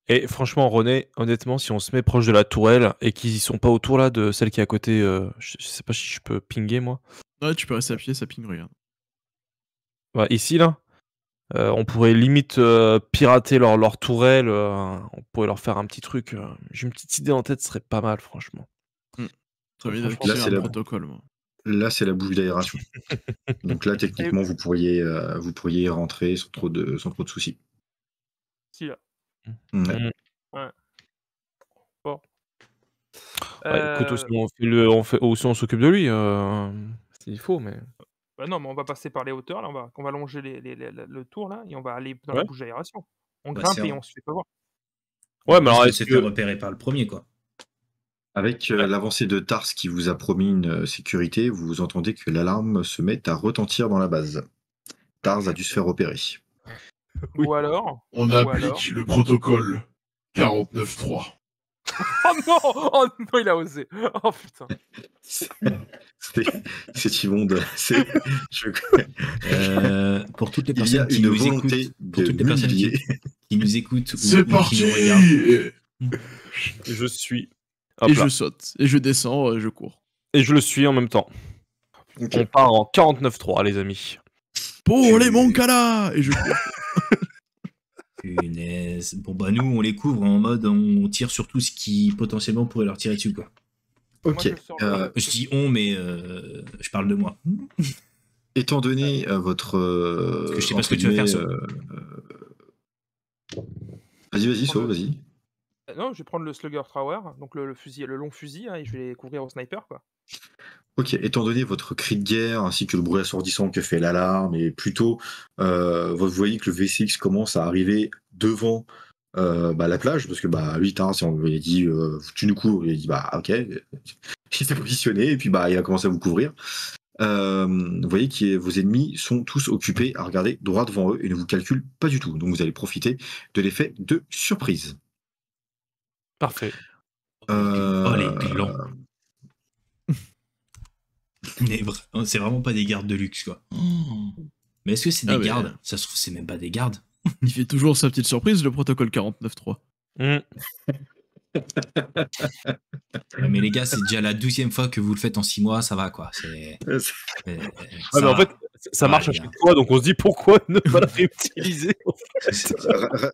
Et franchement, René, honnêtement, si on se met proche de la tourelle et qu'ils y sont pas autour là de celle qui est à côté, je sais pas si je peux pinguer moi. Ouais, tu peux rester appuyé, ça ping, regarde. Ouais, ici là, on pourrait limite pirater leur tourelle. On pourrait leur faire un petit truc. J'ai une petite idée en tête, ce serait pas mal, franchement. Ça veut Franchement, dire qu'il y là, a c'est un la- protocole, moi. Là, c'est la bouche d'aération. Donc là, techniquement, vous pourriez y rentrer sans trop de soucis. Si, là. Ouais. Bon. Ouais, écoute, aussi, on s'occupe de lui, s'il faut, mais. Bah non, mais on va passer par les hauteurs, là, on va longer le tour, là, et on va aller dans la Ouais. bouche d'aération. On Bah, grimpe c'est et en- on se fait pas voir. Ouais, mais alors Parce que est-ce c'était que. repéré par le premier, quoi. Avec Ouais. l'avancée de Tars qui vous a promis une sécurité, vous entendez que l'alarme se met à retentir dans la base. Tars a dû se faire opérer. Oui. Ou alors... On Ou alors... applique le protocole 49.3. Oh non! Oh non, il a osé! Oh putain! C'est immonde. Pour toutes les Il y a personnes qui une nous volonté écoutent, pour de toutes les personnes m'humilier. qui nous écoutent ou C'est qui parti! nous regardent, Je suis. Hop Et là. je saute, et je descends, je cours. Et je le suis en même temps. Ok. On part en 49.3, les amis. Pour les Moncala! Et je cours. punaise. Bon bah nous on les couvre en mode on tire sur tout ce qui potentiellement pourrait leur tirer dessus, quoi. Moi, Ok. je sors le- Je dis on, mais je parle de moi. Étant donné votre Parce que je sais pas ce que entre tu vas faire, guillemets, Vas-y, So, vas-y. Non, je vais prendre le Slugger Tower, donc le fusil, le long fusil, hein, et je vais les couvrir au sniper, quoi. Ok, étant donné votre cri de guerre ainsi que le bruit assourdissant que fait l'alarme, et plutôt, vous voyez que le V6 commence à arriver devant la plage, parce que lui, si on lui a dit tu nous couvres, il a dit ok, il s'est positionné, et puis il a commencé à vous couvrir. Vous voyez que vos ennemis sont tous occupés à regarder droit devant eux et ne vous calculent pas du tout. Donc vous allez profiter de l'effet de surprise. Parfait. Oh, les glands. C'est vraiment pas des gardes de luxe, quoi. Mais est-ce que c'est des gardes? Ça se trouve, c'est même pas des gardes. Il fait toujours sa petite surprise, le protocole 49.3. Mais les gars, c'est déjà la 12e fois que vous le faites en 6 mois, ça va, quoi. Mais en fait, ça marche à chaque fois, donc on se dit pourquoi ne pas le réutiliser.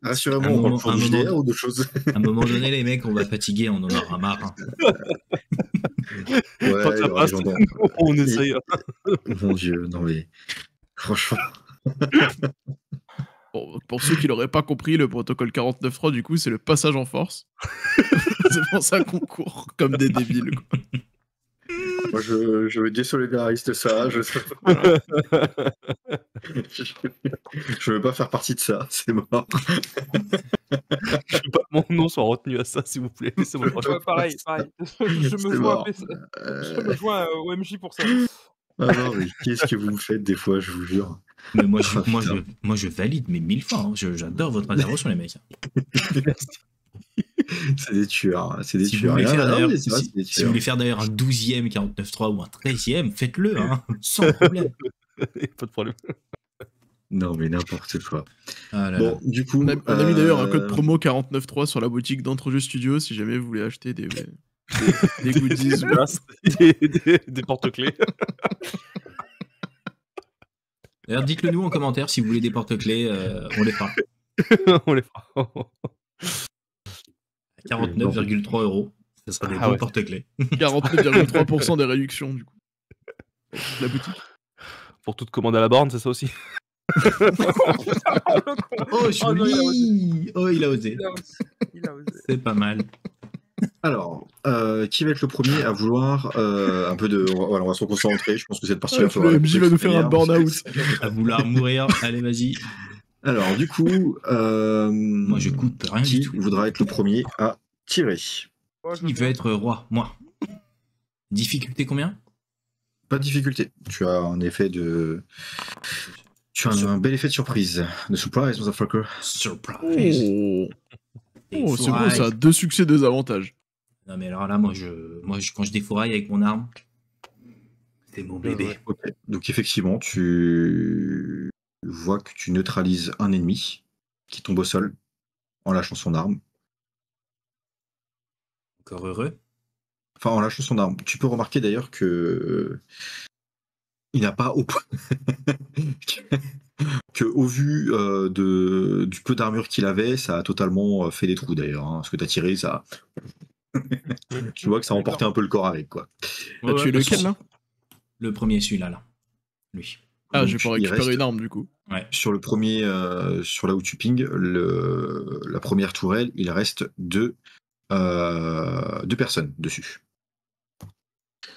Rassurez-moi, on parle toujours de JDR ou d'autre chose. À un moment donné, les mecs, on va fatiguer, on en aura marre. Ouais, Quand ça passe, on essaye. Mon Dieu, non mais franchement. Bon, pour ceux qui l'auraient pas compris, le protocole 49.3, du coup, c'est le passage en force. C'est pour ça qu'on court comme des débiles, quoi. Moi, je me désolidarise de ça. Je veux pas faire partie de ça, c'est mort. Je veux pas que mon nom soit retenu à ça, s'il vous plaît. Laissez-moi Ouais, pareil. Je me joins au MJ pour ça. Ah non, mais qu'est-ce que vous me faites des fois, je vous jure. Mais moi, je valide, mais 1000 fois. Hein. J'adore votre intervention, les mecs. C'est des tueurs. C'est des si tueurs. Si vous voulez faire d'ailleurs un 12e 49.3 ou un 13e, faites-le, hein, sans problème. Pas de problème. Non, mais n'importe quoi. Ah là bon, là. du coup. On a mis d'ailleurs un code promo 49.3 sur la boutique d'Entrejeux Studio si jamais vous voulez acheter des goodies ou des porte-clés. D'ailleurs, dites-le nous en commentaire si vous voulez des porte-clés, on les fera. On les fera. 49,3 €. Ça sera des bons porte-clés. 49,3% des réductions, du coup. La boutique. Pour toute commande à la borne, c'est ça aussi. Oh, joli. Oh, il a osé. Il a osé. C'est pas mal. Alors, qui va être le premier à vouloir un peu de. Voilà, on va se concentrer. Je pense que cette partie-là. Le MJ va nous faire un burn-out. À vouloir mourir. Allez, vas-y. Alors, du coup. Moi, je coupe rien du tout. Qui voudra être le premier à tirer? Qui veut être roi? Moi. Difficulté combien? Pas de difficulté. Tu as un effet de. Tu as un bel effet de surprise. De surprise, motherfucker. Surprise. Oh, c'est bon, ça a 2 succès, 2 avantages. Non, mais alors là, moi, quand je défouraille avec mon arme, c'est mon bébé. Okay. Donc, effectivement, tu vois que tu neutralises un ennemi qui tombe au sol en lâchant son arme. Encore heureux. Enfin, en lâchant son arme. Tu peux remarquer d'ailleurs que il n'a pas au point que au vu du peu d'armure qu'il avait, ça a totalement fait des trous d'ailleurs. Hein. Ce que tu as tiré, ça. Tu vois que ça a emporté un peu le corps avec, quoi. T'as tué lequel, là? Le premier, celui-là, là. Lui. Ah, je vais pas récupérer une arme, du coup. Ouais. Sur le premier, sur là où tu ping, la première tourelle, il reste deux personnes dessus.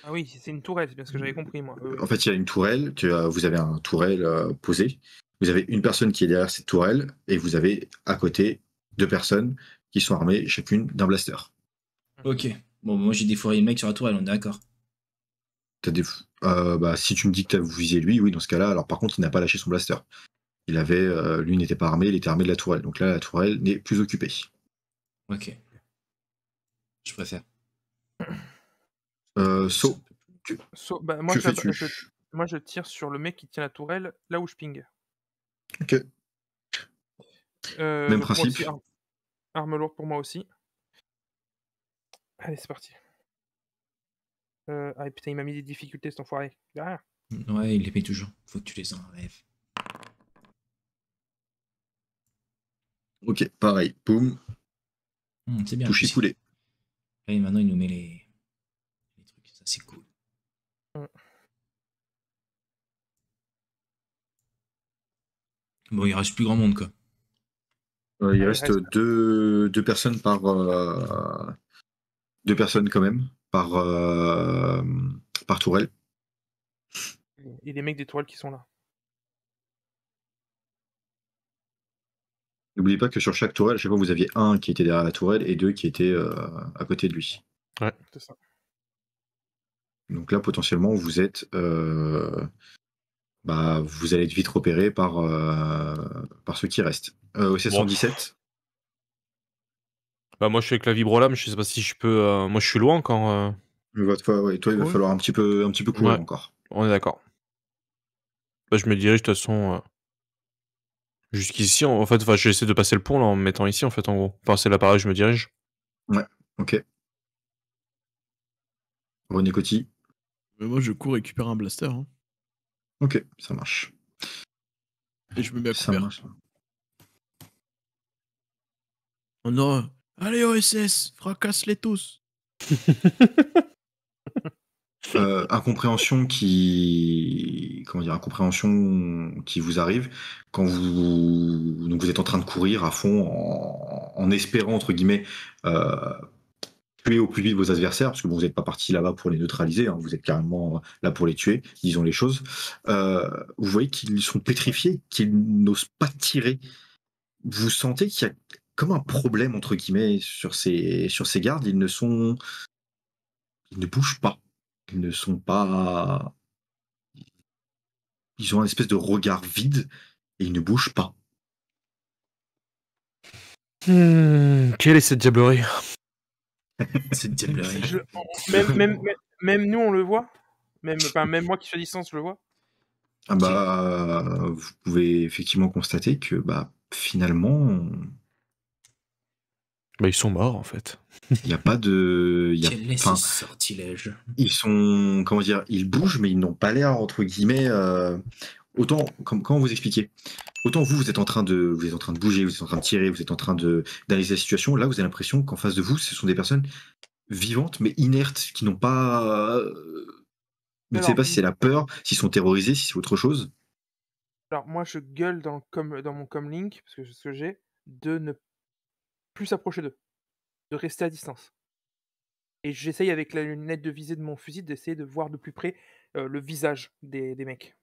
Ah oui, c'est une tourelle, c'est bien ce que j'avais compris, moi. En fait, il y a une tourelle, vous avez un tourelle posé. Vous avez une personne qui est derrière cette tourelle, et vous avez à côté 2 personnes qui sont armées chacune d'un blaster. Ok. Bon, moi j'ai défouraillé le mec sur la tourelle, on est d'accord. Si tu me dis que tu as visé lui, oui, dans ce cas-là, alors par contre, il n'a pas lâché son blaster. Lui n'était pas armé, il était armé de la tourelle. Donc là, la tourelle n'est plus occupée. Ok. Je préfère. Moi, je tire sur le mec qui tient la tourelle là où je ping. Ok. Même principe. Arme lourde pour moi aussi. Allez, c'est parti. Ah putain, il m'a mis des difficultés cet enfoiré. Derrière. Ouais, il les met toujours. Faut que tu les enlèves. Ok, pareil. Boum. C'est bien. Touché coulé. Et maintenant, il nous met les trucs. Ça, c'est cool. Bon, il reste plus grand monde, quoi. Il Allez, reste reste. deux personnes deux personnes quand même par tourelle. Et les mecs des toiles qui sont là. N'oubliez pas que sur chaque tourelle, à chaque fois, vous aviez un qui était derrière la tourelle et deux qui étaient à côté de lui. C'est ça. Donc là, potentiellement, vous êtes, vous allez être vite repéré par ceux qui restent. Au Bon. 717, Bah, moi, je suis avec la vibrolame, je sais pas si je peux. Moi, je suis loin quand. toi, il va Ouais. falloir un petit peu courir Ouais. encore. On est d'accord. Bah, je me dirige de toute façon jusqu'ici. En fait, j'essaie de passer le pont là, en me mettant ici, en fait, en gros. Enfin, c'est là pareil, je me dirige. Ouais, ok. René Coty, Mais moi, je cours récupérer un blaster. Hein. ok, ça marche. Et je me mets à Ça couvert. marche. On aura... Allez, OSS, fracasse-les tous. Incompréhension qui vous arrive quand vous êtes en train de courir à fond en espérant entre guillemets tuer au plus vite vos adversaires parce que bon, vous n'êtes pas parti là-bas pour les neutraliser, hein, vous êtes carrément là pour les tuer, disons les choses. Vous voyez qu'ils sont pétrifiés, qu'ils n'osent pas tirer. Vous sentez qu'il y a comme un problème entre guillemets sur ces gardes. Ils ne bougent pas. Ils ne sont pas. Ils ont un espèce de regard vide et ils ne bougent pas. Quelle est cette diablerie? C'est diablerie. Même nous, on le voit. Même moi qui suis à distance, je le vois. Vous pouvez effectivement constater que finalement, Bah, ils sont morts, en fait. il n'y a pas de. Quel est ce sortilège? Ils sont. Comment dire? Ils bougent, mais ils n'ont pas l'air, entre guillemets. Autant. Comment vous expliquer? Autant vous êtes en train de bouger, vous êtes en train de tirer, vous êtes en train d'analyser la situation. Là, vous avez l'impression qu'en face de vous, ce sont des personnes vivantes, mais inertes, qui n'ont pas. Vous ne savez pas si c'est la peur, s'ils sont terrorisés, si c'est autre chose. Alors, moi, je gueule dans mon comlink, parce que c'est ce que j'ai, de ne plus s'approcher d'eux, de rester à distance. Et j'essaye avec la lunette de visée de mon fusil d'essayer de voir de plus près le visage des mecs.